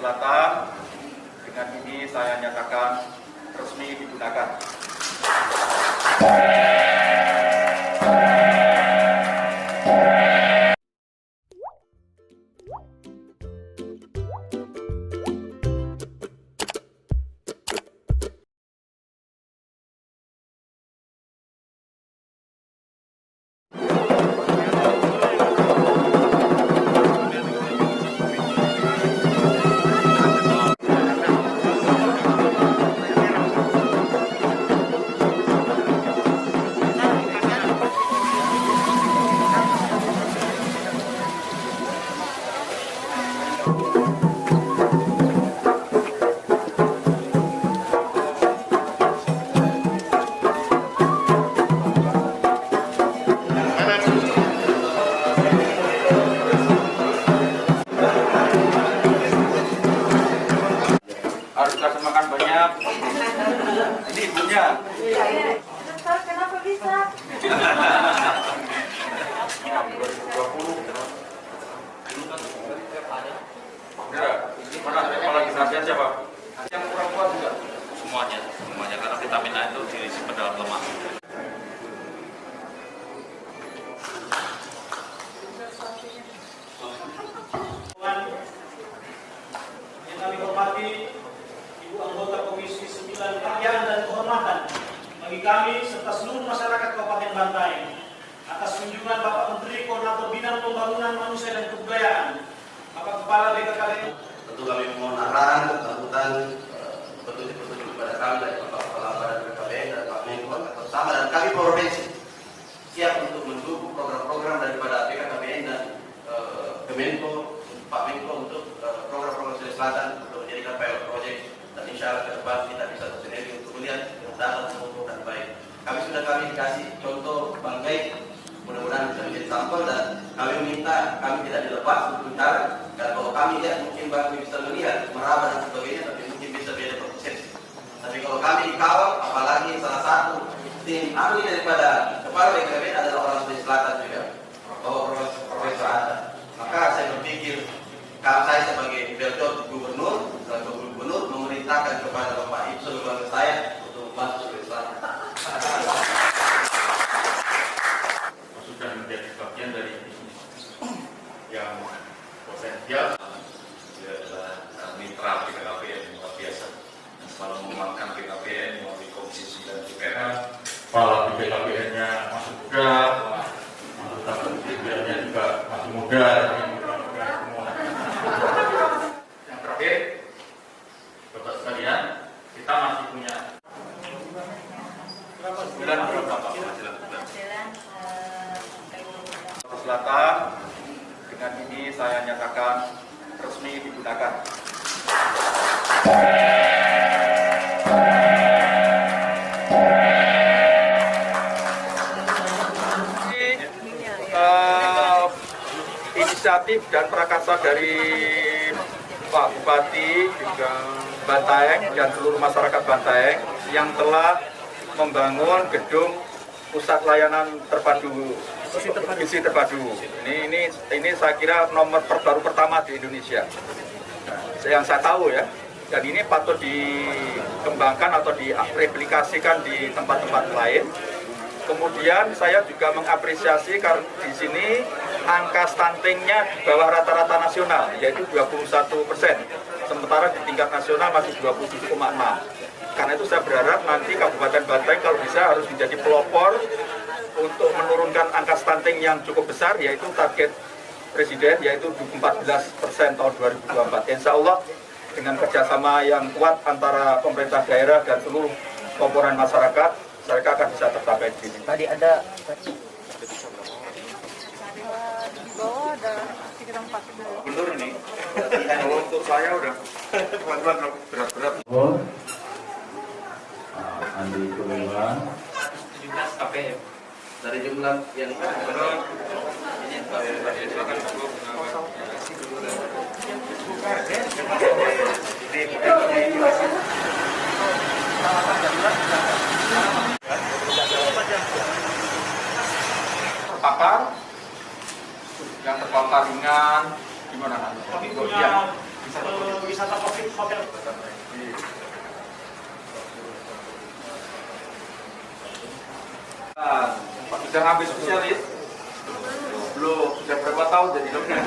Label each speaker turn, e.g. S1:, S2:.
S1: Selatan. Dengan ini saya nyatakan resmi digunakan. Harus kasih makan banyak. Ini ibunya.
S2: Kenapa bisa?
S1: 2020. Mana kepala dinasnya siapa? Yang kurang kuat juga.
S3: Semuanya karena vitamin A itu disimpan dalam lemak.
S4: Yang kami hormati Ibu anggota Komisi 9 Penghargaan dan Kehormatan bagi kami serta seluruh masyarakat Kabupaten Bantaeng atas kunjungan Bapak Menteri Koordinator Bidang Pembangunan Manusia dan Kebudayaan, Bapak Kepala BKKBN.
S5: Tentu kami mohon arahan, kelanjutan, petunjuk-petunjuk kepada kami dari Bapak Kepala Badan BKKBN dan Pak Menko atau sama, dan kami provinsi siap untuk mendukung program-program daripada BKKBN dan Kemenko, Pak Menko untuk program-program Sulawesi Selatan untuk menjadikan pilot project, dan insya Allah ke depan kita bisa bersinergi untuk melihat data dan baik. Kami dikasih contoh Bang Baik, mudah-mudahan bisa menjadi sampel, dan kami minta kami tidak dilepas untuk bicara, dan kalau kami lihat mungkin Bang bisa melihat meraba dan sebagainya, tapi mungkin bisa beda persepsi. Tapi kalau kami dikawal, apalagi salah satu tim ahli daripada kepala BKKBN adalah orang Sulawesi Selatan juga, bahwa Profesor Ada. Maka saya berpikir, kalau saya sebagai Beljot Gubernur dan Gubernur memerintahkan kepada Bapak Ibu sebagai saya untuk membantu Sulawesi Selatan.
S3: Sudah menjadi bagian dari yang potensial. Dia adalah mitra BKKBN yang luar biasa. Kalau mengembangkan BKKBN melalui Komisi 9 DPR, kepala BKKBN-nya masih muda, anggota BKKBN-nya juga masih muda. Yang terakhir, Bapak sekalian, kita masih punya bulan berapa Pak penghasilan bulan?
S1: Selatan. Dengan ini saya nyatakan resmi digunakan. Inisiatif dan prakarsa dari Pak Bupati juga Bantaeng dan seluruh masyarakat Bantaeng yang telah membangun gedung pusat layanan terpadu gizi terpadu. Ini saya kira nomor baru pertama di Indonesia. Yang saya tahu ya. Dan ini patut dikembangkan atau direplikasikan di tempat-tempat lain. Kemudian saya juga mengapresiasi karena di sini angka stuntingnya di bawah rata-rata nasional, yaitu 21%. Sementara di tingkat nasional masih 27,6%. Karena itu saya berharap nanti Kabupaten Bantaeng kalau bisa harus menjadi pelopor untuk menurunkan angka stunting yang cukup besar, yaitu target Presiden, yaitu 14% tahun 2024. Insya Allah dengan kerjasama yang kuat antara pemerintah daerah dan seluruh komponen masyarakat, mereka akan bisa tercapai di sini.
S2: Tadi ada
S6: di bawah ada sekitar 4.
S1: Bener ini, kalau untuk saya udah berat-berat.
S5: Andi Kuliman dari jumlah yang
S1: terpapar, yang terpapar ringan, gimana?
S4: Kami punya wisata Covid Hotel.
S1: Sudah ngambil spesialis? Belum, sudah berapa tahun jadi dokter?